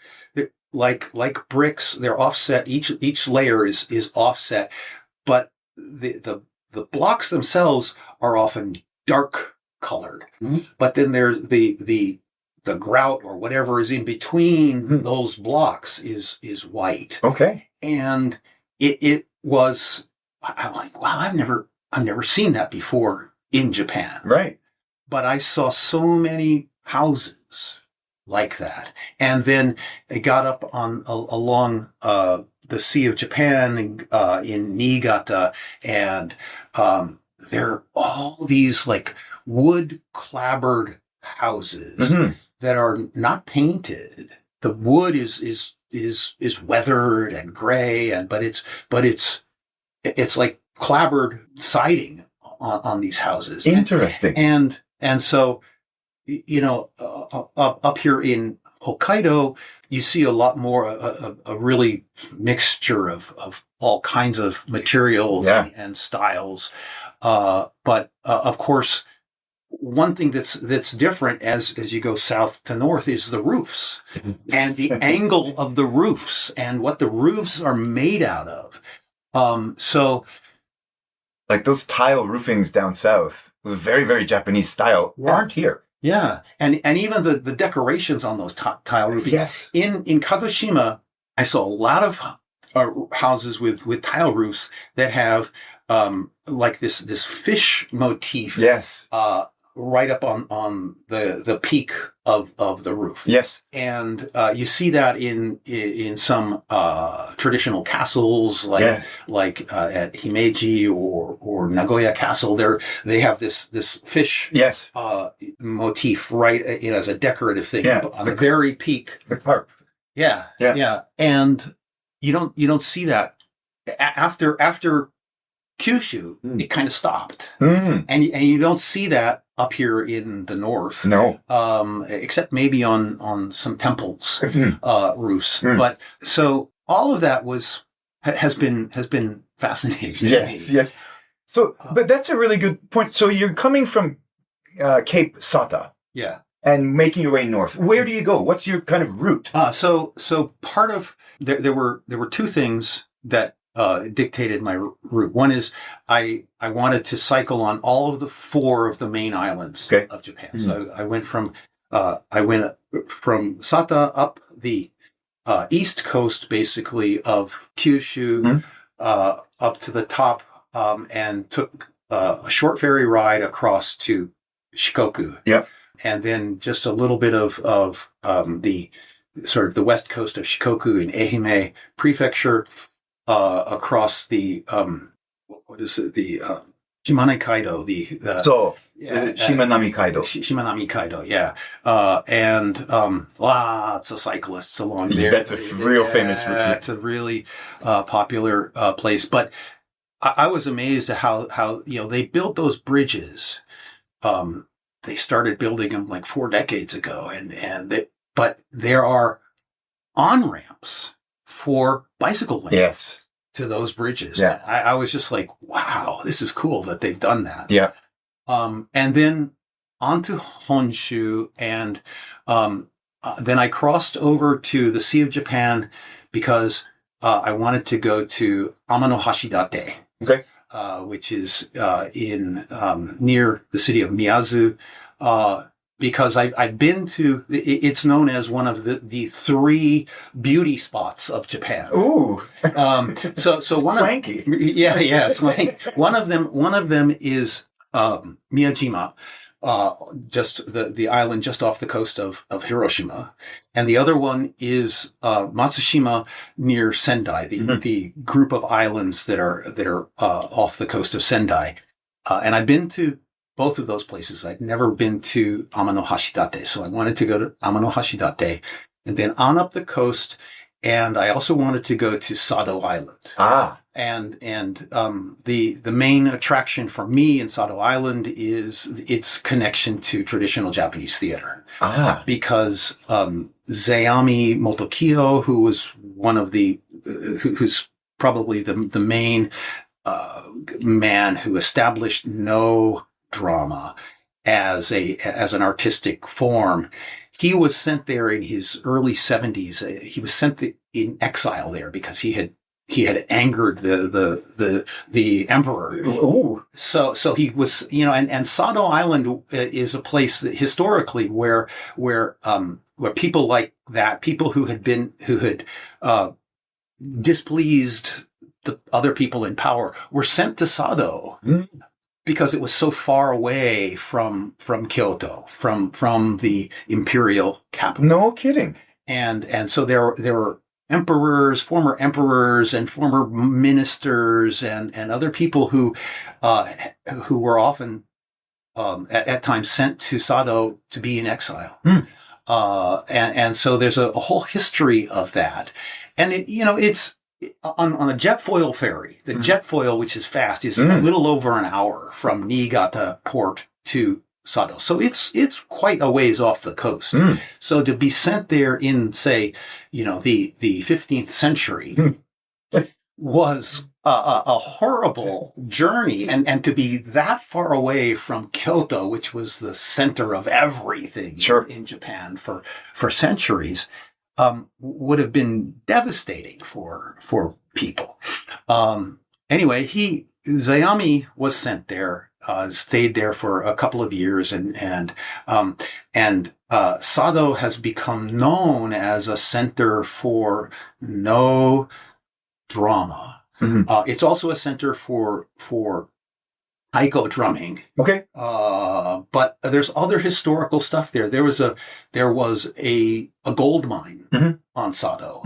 like bricks. They're offset. Each layer is offset, but the blocks themselves are often dark colored. Mm-hmm. But then there's the grout or whatever is in between those blocks is white. Okay. And it was, I'm like, wow, I've never seen that before in Japan. Right. But I saw so many houses like that. And then it got up along the Sea of Japan in Niigata, and there are all these like wood clapboard houses that are not painted. The wood is weathered and gray, but it's like clapboard siding on these houses. Interesting. And so, up here in Hokkaido, you see a lot more, a really mixture of all kinds of materials and styles. But of course, one thing that's different as you go south to north is the roofs and the angle of the roofs and what the roofs are made out of. So, like those tile roofings down south, with very, very Japanese style, aren't here. Yeah. And even the decorations on those tile roofings. Yes. In Kagoshima, I saw a lot of houses with tile roofs that have like this fish motif. Yes. right up on the peak of the roof. Yes. And you see that in some traditional castles like at Himeji or Nagoya Castle. They have this fish Yes. motif right as a decorative thing on the very peak. The carp. Yeah. And you don't see that after Kyushu. It kind of stopped, and you don't see that up here in the north. No, except maybe on some temples roofs. But so all of that has been fascinating. Yes. So, but that's a really good point. So you're coming from Cape Sata. Yeah. And making your way north. Where do you go? What's your kind of route? So part of there were two things that dictated my route. One is I wanted to cycle on all of the 4 of the main islands of Japan. So I went from Sata up the east coast, basically, of Kyushu, up to the top, and took a short ferry ride across to Shikoku. Yep. And then just a little bit of the sort of the west coast of Shikoku in Ehime Prefecture, across the what is it, the Shimane Kaido, Shimanami Kaido. Shimanami Kaido, yeah. And lots of cyclists along there. That's a real famous route. It's a really popular place. But I was amazed at how they built those bridges. They started building them like 4 decades ago, but there are on-ramps for bicycle lanes to those bridges. Yeah. I was just like, wow, this is cool that they've done that. Yeah. And then onto Honshu, and then I crossed over to the Sea of Japan because I wanted to go to Amano-Hashidate. Okay. Which is in near the city of Miyazu, because I've been to. It's known as one of the 3 beauty spots of Japan. Ooh. So one swanky. It's like one of them is Miyajima. Just the island just off the coast of Hiroshima, and the other one is Matsushima near Sendai, the group of islands that are off the coast of Sendai. And I've been to both of those places. I'd never been to Amano-Hashidate, so I wanted to go to Amano-Hashidate, and then on up the coast. And I also wanted to go to Sado Island. And the main attraction for me in Sado Island is its connection to traditional Japanese theater. Because Zeami Motokiyo, who was one of who's probably the main man who established no drama as an artistic form. He was sent there in his early 70s. He was sent in exile there because he had angered the emperor. Ooh. So he was, and Sado Island is a place that historically where people like that, people who had displeased the other people in power, were sent to Sado. Because it was so far away from Kyoto, from the imperial capital. No kidding. And so there were emperors, former emperors, and former ministers, and other people who were often at times sent to Sado to be in exile. And so there's a whole history of that, and it's. On a jetfoil ferry, the jetfoil, which is fast, is a little over an hour from Niigata port to Sado. So it's quite a ways off the coast. So to be sent there in, say, the 15th century was a horrible journey. And to be that far away from Kyoto, which was the center of everything in Japan for centuries, would have been devastating for people. Anyway, Zeami was sent there, stayed there for a couple of years, and Sado has become known as a center for no drama. It's also a center for taiko drumming. Okay. But there's other historical stuff there. There was a gold mine on Sato,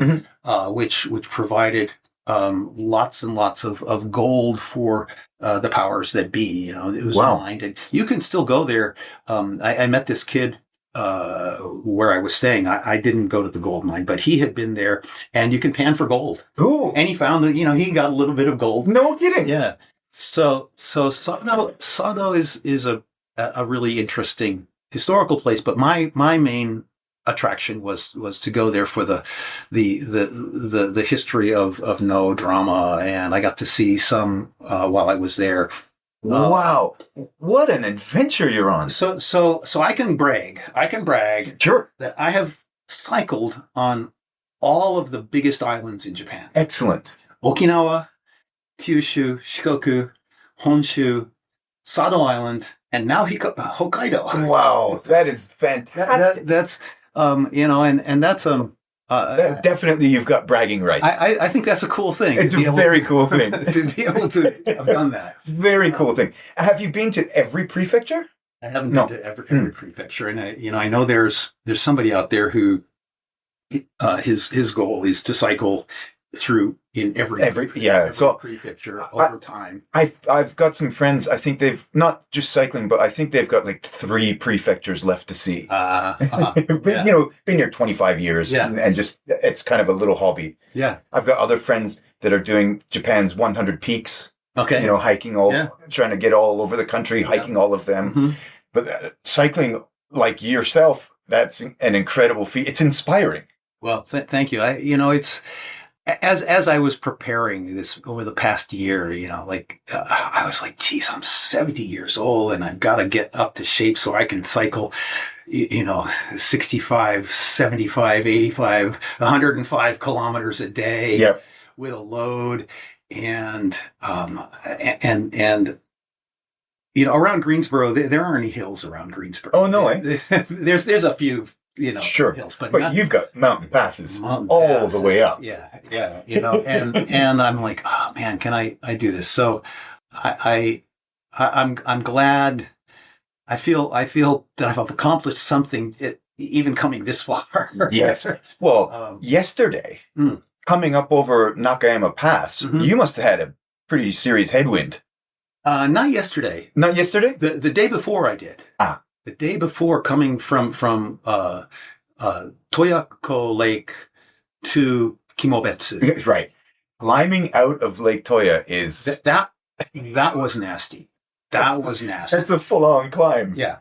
which provided lots and lots of gold for the powers that be. It was mined, and you can still go there. I met this kid where I was staying. I didn't go to the gold mine, but he had been there, and you can pan for gold. Ooh. And he found that he got a little bit of gold. No kidding. Yeah. So Sato is a really interesting historical place, but my main attraction was to go there for the history of No drama, and I got to see some while I was there. Wow, what an adventure you're on! So I can brag. Sure. That I have cycled on all of the biggest islands in Japan. Excellent. Okinawa, Kyushu, Shikoku, Honshu, Sado Island, and now Hokkaido. Wow, that is fantastic. That's and that's definitely you've got bragging rights. I think that's a cool thing. It's a very cool thing to be able to have done that. Very cool thing. Have you been to every prefecture? I haven't been to every prefecture, and I know there's somebody out there who his goal is to cycle through in every prefecture over time. I've got some friends. I think they've not just cycling, but I think they've got like 3 prefectures left to see. Been here 25 years, and just it's kind of a little hobby. Yeah, I've got other friends that are doing Japan's 100 peaks. Okay, hiking trying to get all over the country, hiking all of them. Mm-hmm. But cycling like yourself, that's an incredible feat. It's inspiring. Well, thank you. It's. As I was preparing this over the past year, I was like, geez, I'm 70 years old and I've got to get up to shape so I can cycle, 65, 75, 85, 105 kilometers a day with a load. And around Greensboro, there aren't any hills around Greensboro. Oh, no way. There's a few. Sure. Hills, but you've got mountain passes all the way up. Yeah. And I'm like, oh man, can I do this? So I'm glad. I feel that I've accomplished something, even coming this far. Yes. Well, yesterday, coming up over Nakayama Pass, you must have had a pretty serious headwind. Not yesterday. Not yesterday? The day before I did. The day before, coming from Toyako Lake to Kimobetsu. Right. Climbing out of Lake Toya is... That was nasty. That was nasty. It's a full-on climb. Yeah.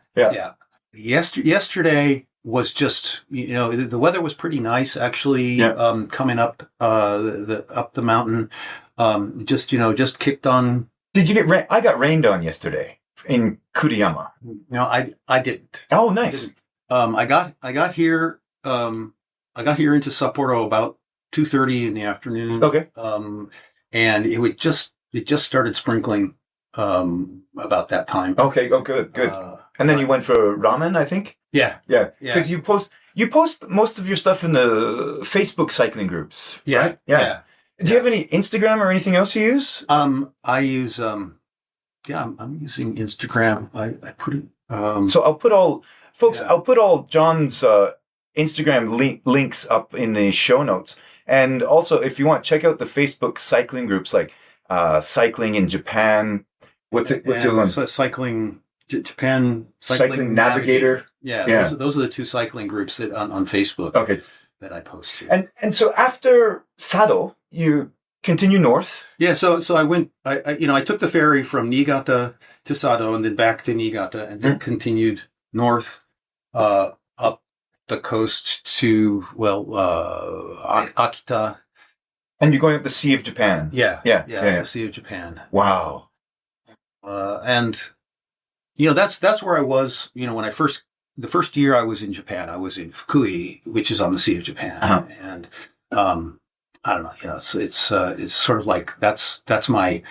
Yesterday was just, the weather was pretty nice, actually, coming up up the mountain. Just kicked on. Did you get rain? I got rained on yesterday. In Kuriyama. No, I didn't. Oh, nice. I got here into Sapporo about 2:30 in the afternoon. Okay. And it just started sprinkling about that time. Okay. Oh, good. And then you went for ramen, I think. Yeah. Because you post most of your stuff in the Facebook cycling groups. Yeah. Right? Yeah. Do you have any Instagram or anything else you use? I use I'm using Instagram. I put it. So I'll put all I'll put all John's Instagram links up in the show notes. And also, if you want, check out the Facebook cycling groups like Cycling in Japan. What's the other one? Cycling Japan. Cycling Navigator. Yeah. Those are the 2 cycling groups that on Facebook. Okay. That I post to. And so after Sado, you continue north. Yeah. So I went. I took the ferry from Niigata to Sado and then back to Niigata and then continued north up the coast to Akita. And you're going up the Sea of Japan. Yeah. The Sea of Japan. Wow. And that's where I was. When the first year I was in Japan, I was in Fukui, which is on the Sea of Japan, and I don't know. It's sort of like that's my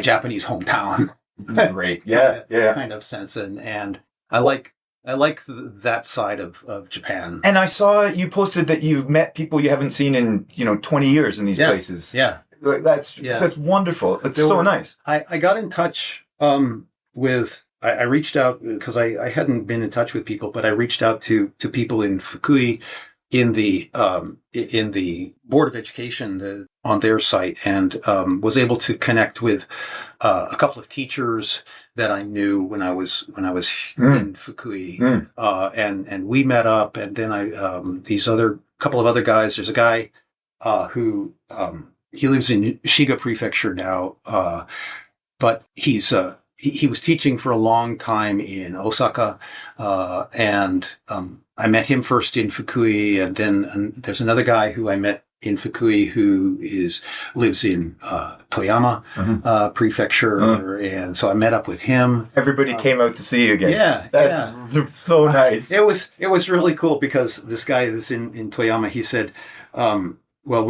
Japanese hometown. Great. Yeah. Kind of sense, and I like that side of Japan. And I saw you posted that you've met people you haven't seen in 20 years in these places. Yeah. That's wonderful. It's so nice. I got in touch I reached out because I hadn't been in touch with people, but I reached out to people in Fukui in the Board of Education on their site, and was able to connect with a couple of teachers that I knew when I was in Fukui, and we met up, and then these couple of other guys. There's a guy who he lives in Shiga Prefecture now, but he was teaching for a long time in Osaka, and I met him first in Fukui, and then there's another guy who I met in Fukui who lives in Toyama Prefecture, and so I met up with him. Everybody came out to see you again. Yeah, that's so nice. It was really cool because this guy that's in Toyama, he said, well,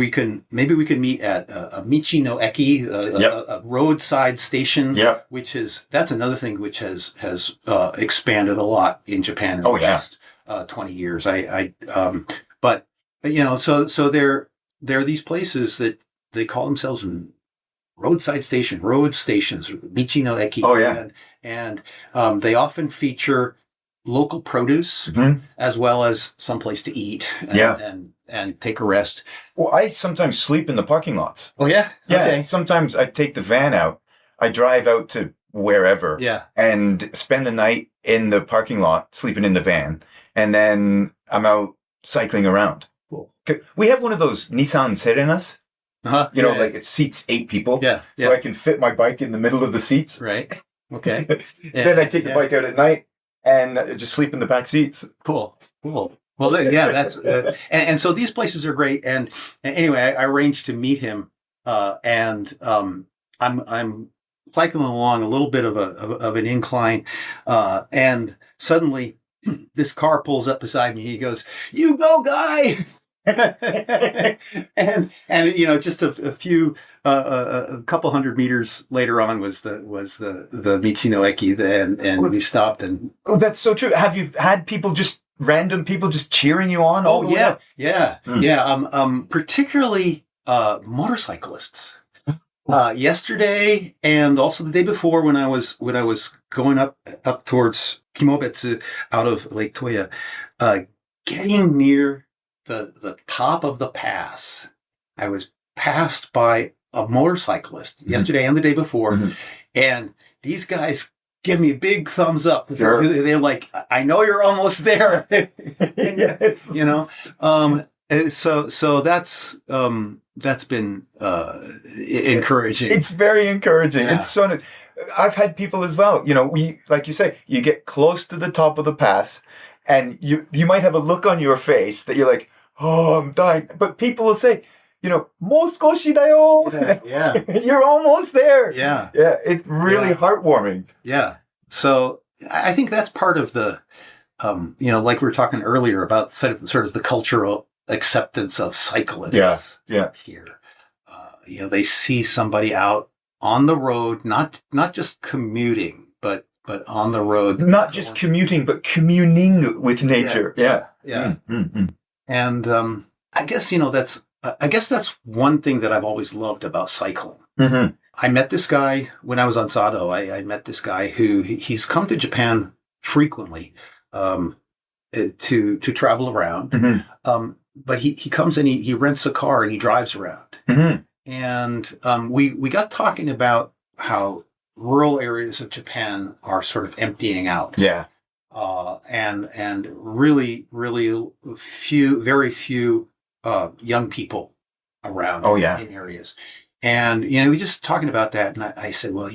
maybe we can meet at a Michi no Eki, a roadside station, that's another thing which has expanded a lot in Japan in the last 20 years. But so there are these places that they call themselves road stations, Michi no Eki, and they often feature local produce as well as someplace to eat and take a rest. Well, I sometimes sleep in the parking lots. Oh, yeah? Yeah. Okay. Sometimes I take the van out. I drive out to wherever and spend the night in the parking lot, sleeping in the van. And then I'm out cycling around. Cool. We have one of those Nissan Serenas. Like it seats 8 people. Yeah. So I can fit my bike in the middle of the seats. Right. Okay. Then I take the bike out at night and just sleep in the back seats. Cool. Well, that's and so these places are great. And anyway, I arranged to meet him, and I'm cycling along a little bit of an incline, and suddenly this car pulls up beside me. He goes, "You go, guy!" and just a few a couple hundred meters later on was the Michi no Eki, and we stopped. And that's so true. Have you had random people just cheering you on? Oh, yeah. Particularly motorcyclists. Yesterday and also the day before, when I was going up towards Kimobetsu out of Lake Toya, getting near the top of the pass, I was passed by a motorcyclist yesterday and the day before, and these guys give me a big thumbs up. Sure. They're like, "I know you're almost there." Yes. So that's been encouraging. It's very encouraging. Yeah. It's so. I've had people as well. We, like you say, you get close to the top of the pass, and you might have a look on your face that you're like, "Oh, I'm dying," but people will say, "Mo skoshi da yo." Yeah. You're almost there. Yeah. Yeah. It's really heartwarming. Yeah. So I think that's part of the, like we were talking earlier about sort of the cultural acceptance of cyclists. Yeah. Here, they see somebody out on the road, not just commuting, but on the road. Not just commuting, but communing with nature. Yeah. Mm-hmm. And I guess that's one thing that I've always loved about cycling. Mm-hmm. I met this guy when I was on Sata. I met this guy who he's come to Japan frequently to travel around. Mm-hmm. But he comes and he rents a car and he drives around. Mm-hmm. And we got talking about how rural areas of Japan are sort of emptying out. Yeah. And really, really very few young people around in areas. And, we just talking about that. And I said, well,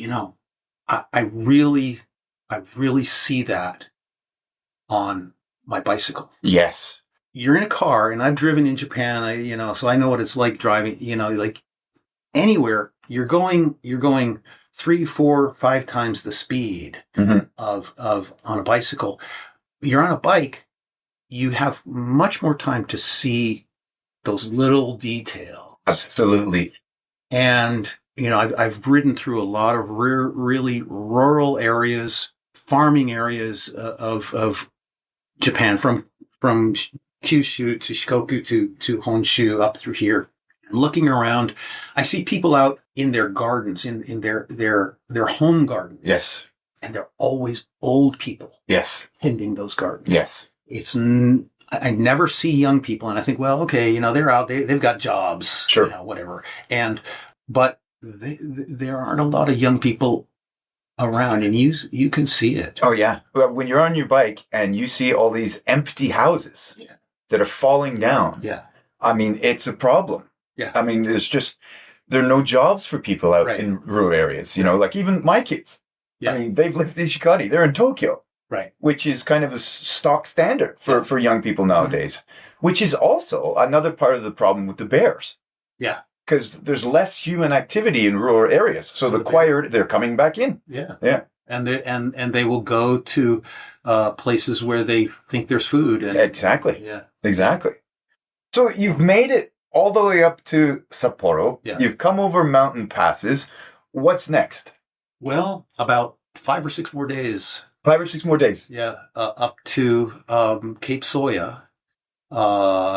I really see that on my bicycle. Yes. You're in a car, and I've driven in Japan, so I know what it's like driving, like anywhere you're going 3, 4, 5 times the speed of on a bicycle. You're on a bike, you have much more time to see those little details. Absolutely. And, I've ridden through a lot of really rural areas, farming areas of Japan, from Kyushu to Shikoku to Honshu up through here. Looking around, I see people out in their gardens, in their home gardens. Yes. And they're always old people Yes. tending those gardens. Yes. I never see young people, and I think, well, okay, they're out, they've got jobs, Sure. Whatever. But there aren't a lot of young people around, and you can see it. Oh, yeah. When you're on your bike and you see all these empty houses that are falling down, I mean, it's a problem. Yeah. I mean, there are no jobs for people out in rural areas, like even my kids. Yeah. I mean, they've lived in Shikari. They're in Tokyo. Right. Which is kind of a stock standard for young people nowadays, which is also another part of the problem with the bears. Yeah. Because there's less human activity in rural areas. So they're coming back in. Yeah. Yeah. And they will go to places where they think there's food. Exactly. Yeah. Exactly. So you've made it all the way up to Sapporo. Yeah. You've come over mountain passes. What's next? Well, about 5 or 6 more days. 5 or 6 more days. Yeah, up to Cape Soya.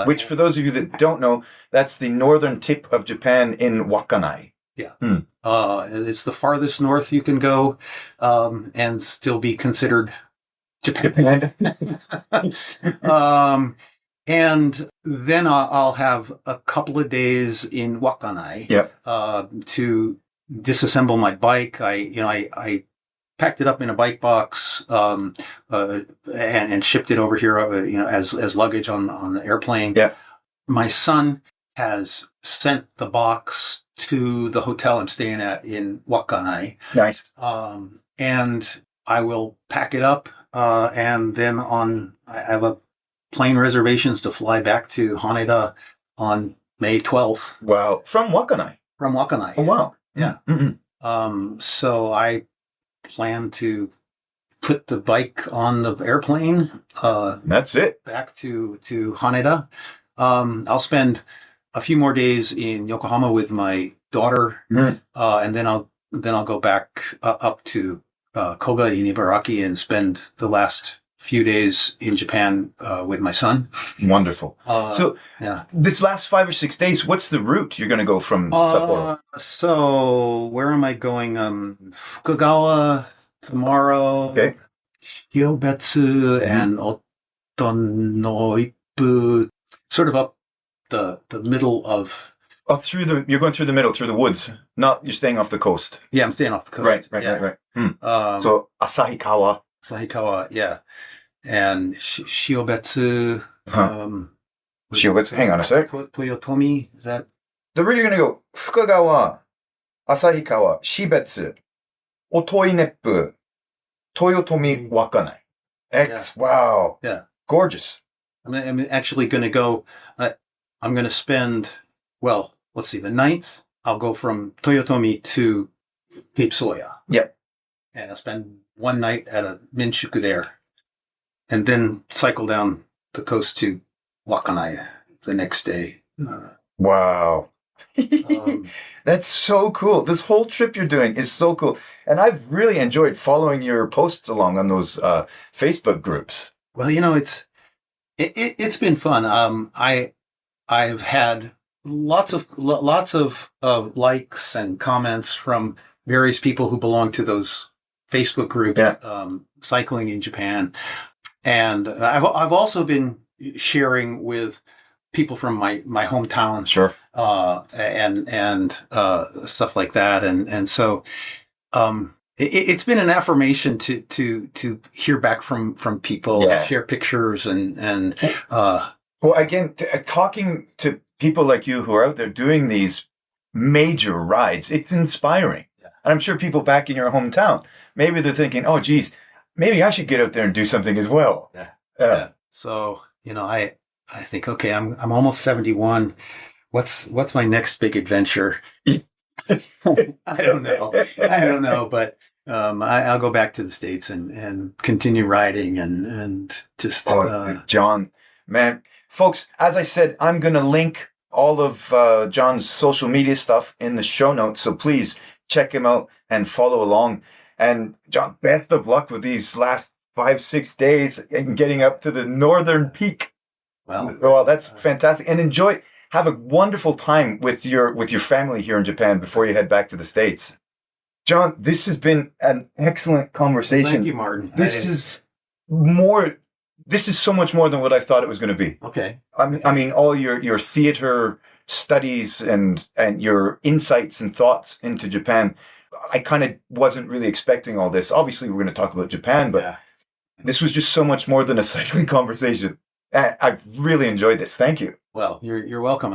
Which, for those of you that don't know, that's the northern tip of Japan in Wakanai. Yeah. It's the farthest north you can go and still be considered Japan. And then I'll have a couple of days in Wakanai to disassemble my bike. I packed it up in a bike box and shipped it over here, as luggage on the airplane. Yeah. My son has sent the box to the hotel I'm staying at in Wakanai. Nice. And I will pack it up, and then I have a plane reservations to fly back to Haneda on May 12th. Wow. From Wakanai? From Wakanai. Oh, wow. Yeah. Mm-hmm. So I plan to put the bike on the airplane. That's it. Back to Haneda. I'll spend a few more days in Yokohama with my daughter, and then I'll go back up to Koga in Ibaraki and spend the last few days in Japan with my son. Wonderful. This last 5 or 6 days, what's the route you're going to go from Sapporo? So where am I going? Fukagawa tomorrow. Okay. Shiobetsu and Otonoipu. Sort of up the middle of. Oh, you're going through the middle, through the woods. You're staying off the coast. Yeah, I'm staying off the coast. Right. So Asahikawa. Asahikawa, yeah. And Shiobetsu. Shiobetsu, hang on a sec. Toyotomi, is that? The route you're going to go, Fukagawa, Asahikawa, Shibetsu, Otoineppu, Toyotomi, Wakanai. Wow. Yeah. Gorgeous. I'm actually going to go, I'm going to spend, well, let's see, the 9th, I'll go from Toyotomi to Cape Soya. Yep. And I'll spend one night at a Minshuku there. And then cycle down the coast to Wakanai the next day. Wow. That's so cool. This whole trip you're doing is so cool. And I've really enjoyed following your posts along on those Facebook groups. Well, it's been fun. I've had lots of likes and comments from various people who belong to those Facebook groups, cycling in Japan. And I've also been sharing with people from my hometown, sure, and stuff like that, and so it's been an affirmation to hear back from people, and share pictures, and well, again, talking to people like you who are out there doing these major rides, it's inspiring. And I'm sure people back in your hometown, maybe they're thinking, "Oh, geez, maybe I should get out there and do something as well." Yeah. So I think, okay, I'm almost 71. What's my next big adventure? I don't know, but I'll go back to the States and continue riding and just. John, man, folks, as I said, I'm going to link all of John's social media stuff in the show notes. So please check him out and follow along. And John, best of luck with these last 5-6 days and getting up to the northern peak. Well, that's fantastic. And enjoy have a wonderful time with your family here in Japan before you head back to the States. John, this has been an excellent conversation. Thank you, Martin. This is so much more than what I thought it was going to be. Okay. I mean, all your theater studies and your insights and thoughts into Japan. I kind of wasn't really expecting all this. Obviously, we're going to talk about Japan, but this was just so much more than a cycling conversation. I've really enjoyed this. Thank you. Well, you're welcome.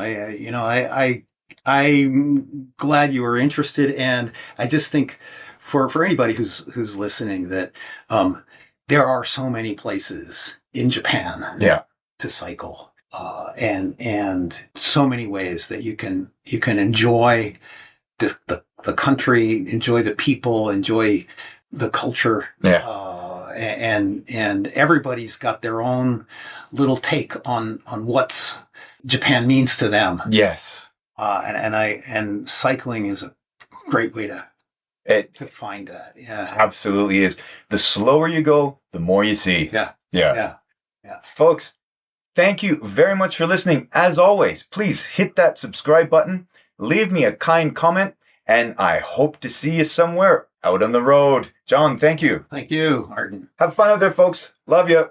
I'm glad you were interested, and I just think for anybody who's listening that there are so many places in Japan to cycle, and so many ways that you can enjoy the country, enjoy the people, enjoy the culture. And everybody's got their own little take on what Japan means to them. Yes. And cycling is a great way to find that. Yeah. Absolutely is. The slower you go, the more you see. Yeah. Folks, thank you very much for listening. As always, please hit that subscribe button, leave me a kind comment, and I hope to see you somewhere out on the road. John, thank you. Thank you, Martin. Have fun out there, folks. Love you.